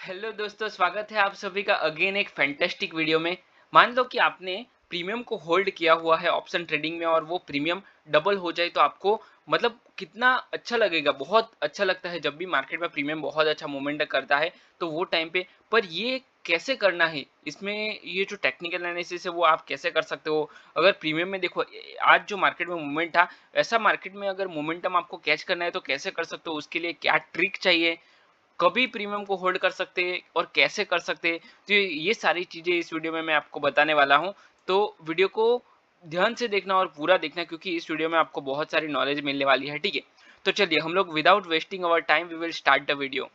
Hello दोस्तों, स्वागत है आप सभी का अगेन एक फैंटास्टिक वीडियो में। मान लो कि आपने प्रीमियम को होल्ड किया हुआ है ऑप्शन ट्रेडिंग में और वो प्रीमियम डबल हो जाए तो आपको मतलब कितना अच्छा लगेगा। बहुत अच्छा लगता है जब भी मार्केट में प्रीमियम बहुत अच्छा मूवमेंट करता है तो वो टाइम पे। पर ये कैसे करना है, इसमें ये जो टेक्निकल एनालिसिस है वो आप कैसे कर सकते हो। अगर प्रीमियम में देखो, आज जो मार्केट में मूवमेंट था, ऐसा मार्केट में अगर मोमेंटम आपको कैच करना है तो कैसे कर सकते हो, उसके लिए क्या ट्रिक चाहिए, कभी प्रीमियम को होल्ड कर सकते हैं और कैसे कर सकते हैं। तो ये सारी चीजें इस वीडियो में मैं आपको बताने वाला हूं। तो वीडियो को ध्यान से देखना और पूरा देखना, क्योंकि इस वीडियो में आपको बहुत सारी नॉलेज मिलने वाली है। ठीक है, तो चलिए हम लोग without wasting our time we will start the video.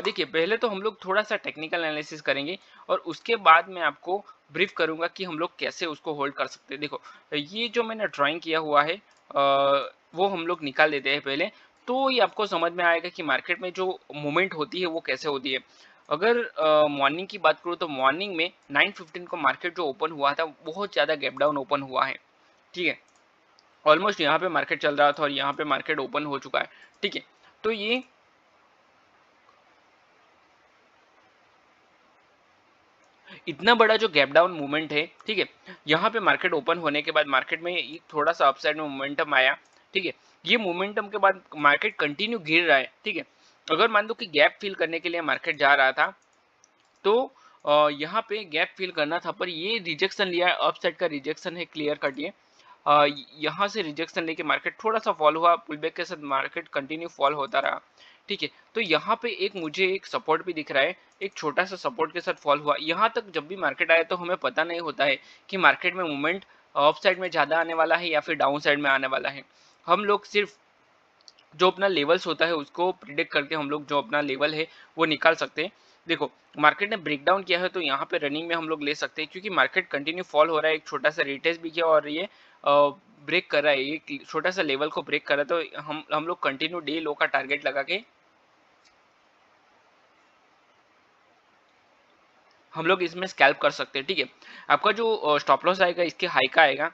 देखिए, पहले तो हम लोग थोड़ा-सा टेक्निकल एनालिसिस करेंगे और उसके बाद मैं आपको ब्रीफ करूँगा कि हम लोग कैसे उसको होल्ड कर सकते हैं। देखो, ये जो मैंने ड्राइंग किया हुआ है वो हम लोग निकाल देते हैं पहले, तो ये आपको समझ में आएगा कि मार्केट में जो मूवमेंट होती है वो कैसे होती है। अगर मॉर्निंग की बात करूँ तो मॉर्निंग में 9:15 को मार्केट जो ओपन हुआ था, बहुत ज़्यादा गैप डाउन ओपन हुआ है। ठीक है? ऑलमोस्ट यहाँ पे मार्केट चल रहा था और यहाँ पे मार्केट ओपन हो चुका है। ठीक है? तो ये इतना बड़ा जो गैप डाउन मूवमेंट है, ठीक है, यहाँ पे मार्केट ओपन होने के बाद मार्केट में एक थोड़ा सा अपसाइड में मोमेंटम आया। ठीक है, ये मोमेंटम के बाद मार्केट कंटिन्यू गिर रहा है। ठीक है, अगर मान लो कि गैप फिल करने के लिए मार्केट जा रहा था तो यहाँ पे गैप फिल करना था, पर ये रिजेक्शन लिया है, अपसाइड का रिजेक्शन है, क्लियर कट ये। यहाँ से रिजेक्शन लेके मार्केट थोड़ा सा फॉल हुआ, पुल बैक के साथ मार्केट कंटिन्यू फॉल होता रहा। ठीक है, तो यहाँ पे एक मुझे एक सपोर्ट भी दिख रहा है, एक छोटा सा सपोर्ट के साथ फॉल हुआ। यहाँ तक जब भी मार्केट आया तो हमें पता नहीं होता है कि मार्केट में मूवमेंट अप साइड में ज़्यादा आने वाला है या फिर डाउन साइड में आने वाला है। हम लोग सिर्फ जो अपना लेवल्स होता है उसको प्रिडिक्ट करके हम लोग जो अपना लेवल है वो निकाल सकते हैं। देखो, मार्केट ने ब्रेकडाउन किया है तो यहाँ पे रनिंग में हम लोग ले सकते हैं, क्योंकि मार्केट कंटिन्यू फॉल हो रहा है। एक छोटा सा रिटेस्ट भी किया और ये ब्रेक कर रहा है, एक छोटा सा लेवल को ब्रेक कर रहा है, तो हम लोग कंटिन्यू डे लो का टारगेट लगा के हम लोग इसमें स्कैल्प कर सकते हैं। ठीक है, आपका जो स्टॉप लॉस आएगा इसके हाई का आएगा।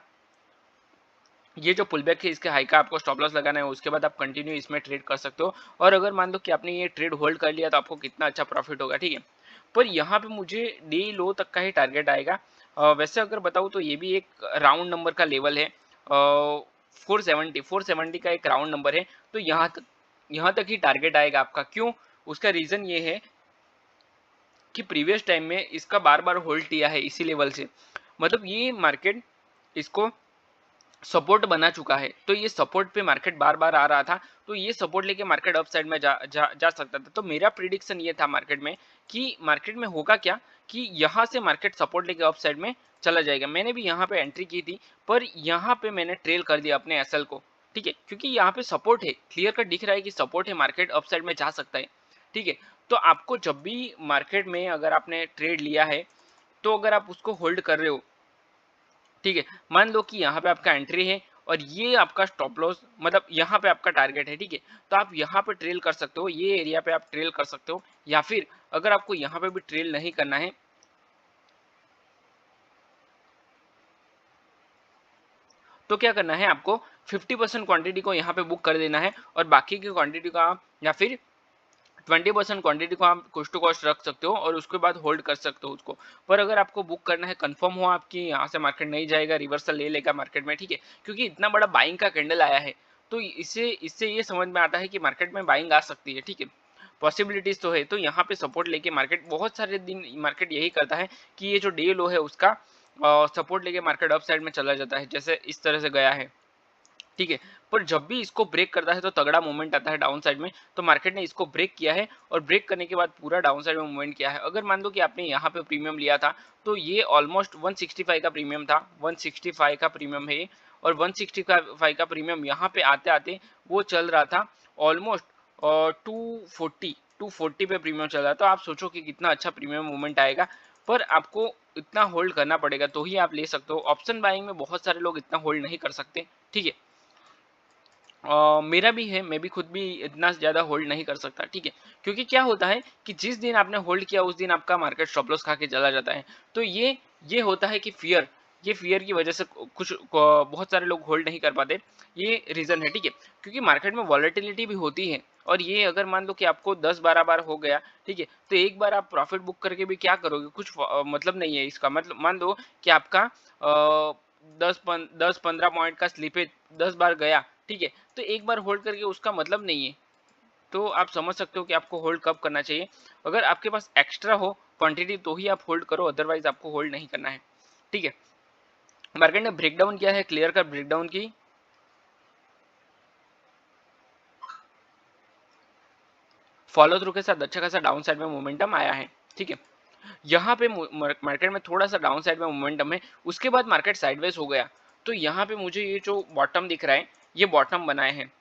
ये जो पुल बैक है इसके हाई का आपको स्टॉप लॉस लगाना है, उसके बाद आप कंटिन्यू इसमें ट्रेड कर सकते हो। और अगर मान लो कि आपने ये ट्रेड होल्ड कर लिया तो आपको कितना अच्छा प्रॉफिट होगा। ठीक है, पर यहाँ पे मुझे डे लो तक का ही टारगेट आएगा। वैसे अगर बताऊँ तो ये भी एक राउंड नंबर का लेवल है। 470 का एक राउंड नंबर है। तो यहाँ तक ही टारगेट आएगा आपका। क्यों? उसका रीजन ये है कि प्रीवियस टाइम में इसका बार बार होल्ड किया है इसी लेवल से। मतलब ये मार्केट इसको सपोर्ट बना चुका है, तो ये सपोर्ट पे मार्केट बार बार आ रहा था, तो ये सपोर्ट लेके मार्केट अप साइड में जा सकता था। तो मेरा प्रिडिक्शन ये था मार्केट में कि मार्केट में होगा क्या, कि यहाँ से मार्केट सपोर्ट लेके अप साइड में चला जाएगा। मैंने भी यहाँ पे एंट्री की थी, पर यहाँ पे मैंने ट्रेल कर दिया अपने एसएल को। ठीक है, क्योंकि यहाँ पे सपोर्ट है, क्लियर कट दिख रहा है कि सपोर्ट है, मार्केट अप साइड में जा सकता है। ठीक है, तो आपको जब भी मार्केट में अगर आपने ट्रेड लिया है तो अगर आप उसको होल्ड कर रहे हो, ठीक है, मान लो कि यहाँ पे आपका एंट्री है और ये आपका स्टॉप लॉस, मतलब यहाँ पे आपका टारगेट है। ठीक है, तो आप यहाँ पे ट्रेल कर सकते हो, ये एरिया पे आप ट्रेल कर सकते हो। या फिर अगर आपको यहाँ पे भी ट्रेल नहीं करना है तो क्या करना है आपको, 50% क्वांटिटी को यहाँ पे बुक कर देना है और बाकी की क्वांटिटी का या फिर 20% क्वांटिटी को आप कोस्ट टू कॉस्ट रख सकते हो और उसके बाद होल्ड कर सकते हो उसको। पर अगर आपको बुक करना है, कंफर्म हो आपकी यहाँ से मार्केट नहीं जाएगा, रिवर्सल ले लेगा मार्केट में। ठीक है, क्योंकि इतना बड़ा बाइंग का कैंडल आया है, तो इससे इससे ये समझ में आता है कि मार्केट में बाइंग आ सकती है। ठीक है, पॉसिबिलिटीज तो है। तो यहाँ पे सपोर्ट लेके मार्केट बहुत सारे दिन मार्केट यही करता है कि ये जो डे लो है उसका सपोर्ट लेके मार्केट अप साइड में चला जाता है, जैसे इस तरह से गया है। ठीक है, पर जब भी इसको ब्रेक करता है तो तगड़ा मूवमेंट आता है डाउन साइड में। तो मार्केट ने इसको ब्रेक किया है और ब्रेक करने के बाद पूरा डाउन साइड में मूवमेंट किया है। अगर मान लो कि आपने यहाँ पे प्रीमियम लिया था तो ये ऑलमोस्ट 165 का प्रीमियम था, 165 का प्रीमियम है ये। और 165 का प्रीमियम यहाँ पे आते आते वो चल रहा था ऑलमोस्ट 240 पे प्रीमियम चल रहा था। तो आप सोचो कि कितना अच्छा प्रीमियम मूवमेंट आएगा। पर आपको इतना होल्ड करना पड़ेगा तो ही आप ले सकते हो। ऑप्शन बाइंग में बहुत सारे लोग इतना होल्ड नहीं कर सकते। ठीक है, मेरा भी है, मैं भी खुद भी इतना ज़्यादा होल्ड नहीं कर सकता, ठीक है? क्योंकि क्या होता है कि जिस दिन आपने होल्ड किया उस दिन आपका मार्केट स्टॉप लॉस खा के चला जाता है। तो ये होता है कि ये फ़ियर की वज़ह से कुछ बहुत सारे लोग होल्ड नहीं कर पाते, ये रीज़न है, ठीक है? क्योंकि मार्केट में वॉलेटिलिटी भी होती है और ये अगर मान लो कि आपको 10-12 बार हो गया, ठीक है? तो एक बार आप प्रॉफ़िट बुक करके भी क्या करोगे? कुछ मतलब नहीं है इसका। मतलब मान लो कि आपका 10-15 पॉइंट का स्लिपेज 10 बार गया, ठीक है? तो एक बार होल्ड करके उसका मतलब नहीं है। तो आप समझ सकते हो कि आपको होल्ड कब करना चाहिए। अगर आपके पास एक्स्ट्रा हो क्वांटिटी तो ही आप होल्ड करो, अदरवाइज आपको होल्ड नहीं करना है, ठीक है? मार्केट ने ब्रेकडाउन किया है, क्लियर कर ब्रेकडाउन की फॉलो थ्रू के साथ अच्छा खासा डाउन साइड में मोमेंटम आया है, ठीक है? यहाँ पे मार्केट में थोड़ा सा डाउन साइड में मोमेंटम है, उसके बाद मार्केट साइडवेज हो गया। तो यहाँ पे मुझे ये जो बॉटम दिख रहा है, ये बॉटम बनाए हैं,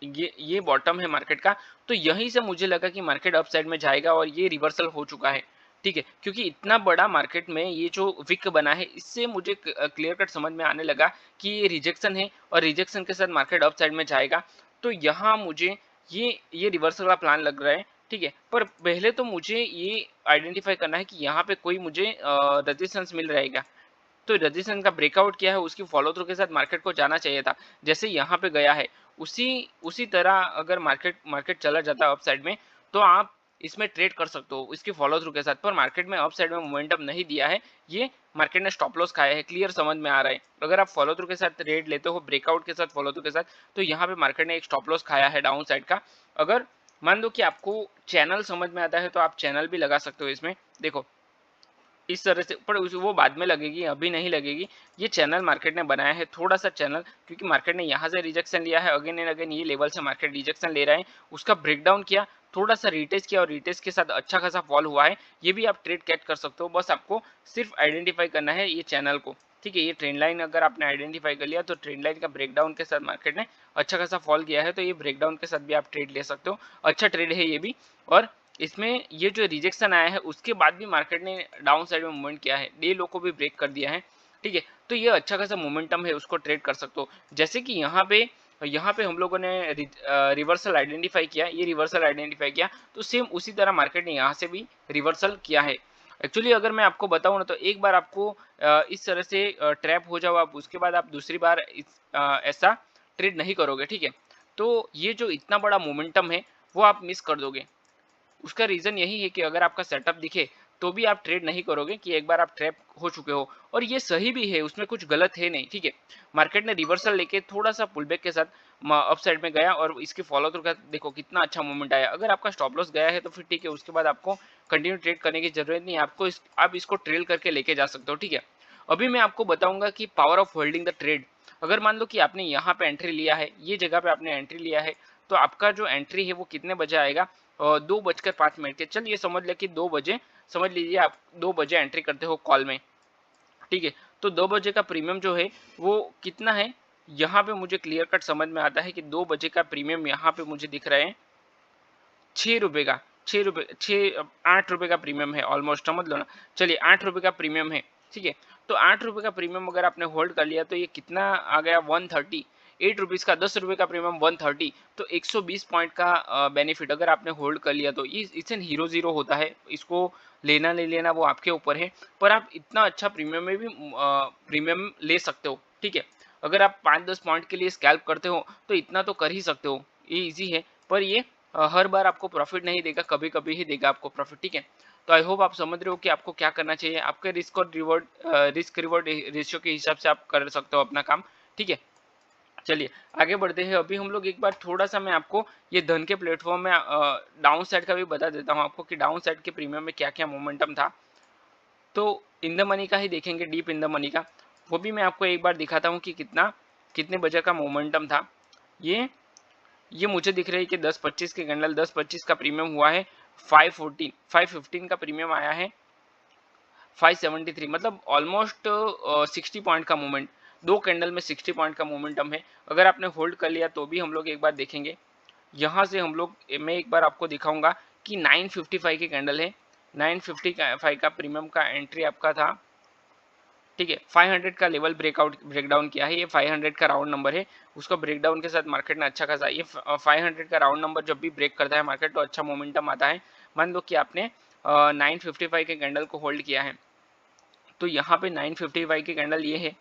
ये बॉटम है मार्केट का। तो यहीं से मुझे लगा कि मार्केट अप साइड में जाएगा और ये रिवर्सल हो चुका है, ठीक है? क्योंकि इतना बड़ा मार्केट में ये जो विक बना है, इससे मुझे क्लियर कट समझ में आने लगा कि ये रिजेक्शन है और रिजेक्शन के साथ मार्केट अप साइड में जाएगा। तो यहाँ मुझे ये रिवर्सल का प्लान लग रहा है, ठीक है? पर पहले तो मुझे ये आइडेंटिफाई करना है कि यहाँ पे कोई मुझे रेजिस्टेंस मिल रहेगा। तो रजिस्ट्रेशन का ब्रेकआउट किया है, उसकी फॉलो थ्रू के साथ मार्केट को जाना चाहिए था। जैसे यहाँ पे गया है, उसी उसी तरह अगर मार्केट मार्केट चला जाता है अप साइड में, तो आप इसमें ट्रेड कर सकते हो इसकी फॉलो थ्रू के साथ। पर मार्केट में अप साइड में मोमेंटम नहीं दिया है, ये मार्केट ने स्टॉप लॉस खाया है, क्लियर समझ में आ रहा है। अगर आप फॉलो थ्रू के साथ ट्रेड लेते हो ब्रेकआउट के साथ फॉलो थ्रू के साथ, तो यहाँ पे मार्केट ने एक स्टॉप लॉस खाया है डाउन साइड का। अगर मान लो कि आपको चैनल समझ में आता है तो आप चैनल भी लगा सकते हो इसमें। देखो इस तरह से, पर वो बाद में लगेगी, अभी नहीं लगेगी। ये चैनल मार्केट ने बनाया है, थोड़ा सा चैनल, क्योंकि मार्केट ने यहाँ से रिजेक्शन लिया है, अगेन एंड अगेन ये लेवल से मार्केट रिजेक्शन ले रहा है, उसका ब्रेकडाउन किया, थोड़ा सा रिटेस्ट किया और रिटेस्ट के साथ अच्छा खासा फॉल हुआ है। ये भी आप ट्रेड कैच कर सकते हो, बस आपको सिर्फ आइडेंटिफाई करना है ये चैनल को, ठीक है? ये ट्रेंड लाइन अगर आपने आइडेंटिफाई कर लिया तो ट्रेंड लाइन का ब्रेकडाउन के साथ मार्केट ने अच्छा खासा फॉल किया है, तो ये ब्रेकडाउन के साथ भी आप ट्रेड ले सकते हो, अच्छा ट्रेड है ये भी। और इसमें ये जो रिजेक्शन आया है उसके बाद भी मार्केट ने डाउन साइड में मूवमेंट किया है, डे लो को भी ब्रेक कर दिया है, ठीक है? तो ये अच्छा खासा मोमेंटम है, उसको ट्रेड कर सकते हो। जैसे कि यहाँ पे हम लोगों ने रिवर्सल आइडेंटिफाई किया, ये रिवर्सल आइडेंटिफाई किया, तो सेम उसी तरह मार्केट ने यहाँ से भी रिवर्सल किया है। एक्चुअली अगर मैं आपको बताऊँ ना, तो एक बार आपको इस तरह से ट्रैप हो जाओ आप, उसके बाद आप दूसरी बार ऐसा ट्रेड नहीं करोगे, ठीक है? तो ये जो इतना बड़ा मोमेंटम है वो आप मिस कर दोगे। उसका रीज़न यही है कि अगर आपका सेटअप दिखे तो भी आप ट्रेड नहीं करोगे, कि एक बार आप ट्रैप हो चुके हो। और ये सही भी है, उसमें कुछ गलत है नहीं, ठीक है? मार्केट ने रिवर्सल लेके थोड़ा सा पुल बैक के साथ अप साइड में गया और इसके फॉलो थ्रू का देखो कितना अच्छा मूवमेंट आया। अगर आपका स्टॉप लॉस गया है तो फिर ठीक है, उसके बाद आपको कंटिन्यू ट्रेड करने की जरूरत नहीं है, आप इसको ट्रेल करके लेके जा सकते हो, ठीक है? अभी मैं आपको बताऊंगा कि power of holding the trade. अगर मान लो कि आपने यहाँ पे एंट्री लिया है, ये जगह पे आपने एंट्री लिया है, तो आपका जो एंट्री है वो कितने बजे आएगा? 2:05 के, चलिए समझ ले कि 2 बजे, समझ लीजिए आप 2 बजे एंट्री करते हो कॉल में, ठीक है? तो 2 बजे का प्रीमियम जो है वो कितना है? यहाँ पे मुझे क्लियर कट समझ में आता है कि 2 बजे का प्रीमियम यहाँ पे मुझे दिख रहा है 6 रुपए का। 6 रुपए, 8 रुपए का प्रीमियम है, ऑलमोस्ट समझ लो ना। चलिए 8 रुपए का प्रीमियम है, ठीक है? तो 8 रुपए का प्रीमियम अगर आपने होल्ड कर लिया तो ये कितना आ गया? 130। 8 रुपीज का 10 रुपए का प्रीमियम 130, तो 120 पॉइंट का बेनिफिट अगर आपने होल्ड कर लिया तो ये इट्स एन हीरो जीरो होता है। इसको लेना नहीं लेना वो आपके ऊपर है, पर आप इतना अच्छा प्रीमियम में भी प्रीमियम ले सकते हो, ठीक है? अगर आप 5-10 पॉइंट के लिए स्कैल्प करते हो तो इतना तो कर ही सकते हो, ये इजी है। पर ये हर बार आपको प्रॉफिट नहीं देगा, कभी कभी ही देगा आपको प्रॉफिट, ठीक है? तो आई होप आप समझ रहे हो कि आपको क्या करना चाहिए। आपके रिस्क रिवॉर्ड रेशियो के हिसाब से आप कर सकते हो अपना काम, ठीक है? चलिए आगे बढ़ते हैं। अभी हम लोग एक बार थोड़ा सा मैं आपको ये धन के प्लेटफॉर्म में डाउन साइड का भी बता देता हूँ आपको कि डाउन साइड के प्रीमियम में क्या क्या मोमेंटम था। तो इन द मनी का ही देखेंगे, डीप इन द मनी का, वो भी मैं आपको एक बार दिखाता हूँ कि कितने बजे का मोमेंटम था। ये ये मुझे दिख रही है कि 10-25 के कैंडल, 10-25 का प्रीमियम हुआ है 514, 515 का प्रीमियम आया है 573, मतलब ऑलमोस्ट 60 पॉइंट का मूवमेंट, दो कैंडल में 60 पॉइंट का मोमेंटम है। अगर आपने होल्ड कर लिया तो भी हम लोग एक बार देखेंगे। यहाँ से हम लोग, मैं एक बार आपको दिखाऊंगा कि 955 की कैंडल है, 955 का प्रीमियम का एंट्री आपका था ठीक है। 500 का लेवल ब्रेकडाउन किया है, ये 500 का राउंड नंबर है, उसका ब्रेकडाउन के साथ मार्केट ने अच्छा खासा ये 500 का राउंड नंबर जब भी ब्रेक करता है मार्केट तो अच्छा मोमेंटम आता है। मान लो कि आपने 955 के कैंडल को होल्ड किया है, तो यहाँ पे 955 की कैंडल ये है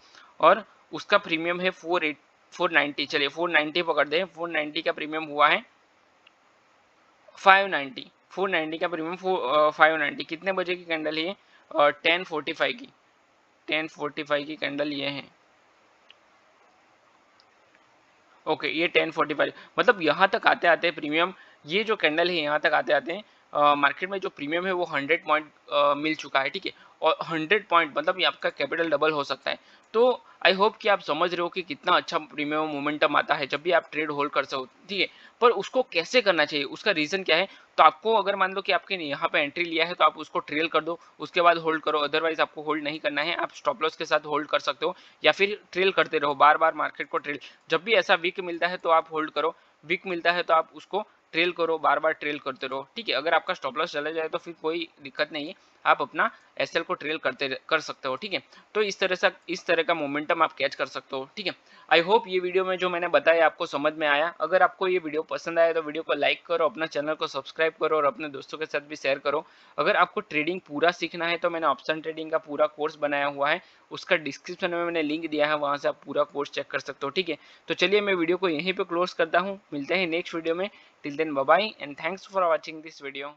और उसका प्रीमियम है 490, चलिए 490 पकड़ दे, 490 का प्रीमियम हुआ है 590, 490 का प्रीमियम 590, कितने बजे की कैंडल है ये? 1045 की, 1045 की कैंडल ये है। ओके, ये 1045 मतलब यहाँ तक आते आते प्रीमियम, ये जो कैंडल है यहाँ तक आते आते मार्केट में जो प्रीमियम है वो 100 पॉइंट मिल चुका है, ठीक है। और 100 पॉइंट मतलब ये आपका कैपिटल डबल हो सकता है। तो आई होप कि आप समझ रहे हो कि कितना अच्छा प्रीमियम मोमेंटम आता है जब भी आप ट्रेड होल्ड कर सको, ठीक है। पर उसको कैसे करना चाहिए, उसका रीजन क्या है? तो आपको अगर मान लो कि आपके यहाँ पे एंट्री लिया है तो आप उसको ट्रेल कर दो, उसके बाद होल्ड करो, अदरवाइज आपको होल्ड नहीं करना है। आप स्टॉप लॉस के साथ होल्ड कर सकते हो या फिर ट्रेल करते रहो, बार बार मार्केट को ट्रेल। जब भी ऐसा वीक मिलता है तो आप होल्ड करो, वीक मिलता है तो आप उसको ट्रेल करो, बार बार ट्रेल करते रहो, ठीक है। अगर आपका स्टॉप लॉस चला जाए तो फिर कोई दिक्कत नहीं है, आप अपना एसएल को ट्रेल कर सकते हो, ठीक है। तो इस तरह का मोमेंटम आप कैच कर सकते हो, ठीक है। आई होप ये वीडियो में जो मैंने बताया आपको समझ में आया। अगर आपको ये वीडियो पसंद आया तो वीडियो को लाइक करो, अपना चैनल को सब्सक्राइब करो और अपने दोस्तों के साथ भी शेयर करो। अगर आपको ट्रेडिंग पूरा सीखना है तो मैंने ऑप्शन ट्रेडिंग का पूरा कोर्स बनाया हुआ है, उसका डिस्क्रिप्शन में मैंने लिंक दिया है, वहां से आप पूरा कोर्स चेक कर सकते हो, ठीक है। तो चलिए मैं वीडियो को यहीं पे क्लोज करता हूँ, मिलते हैं नेक्स्ट वीडियो में। Till then bye bye and thanks for watching this video.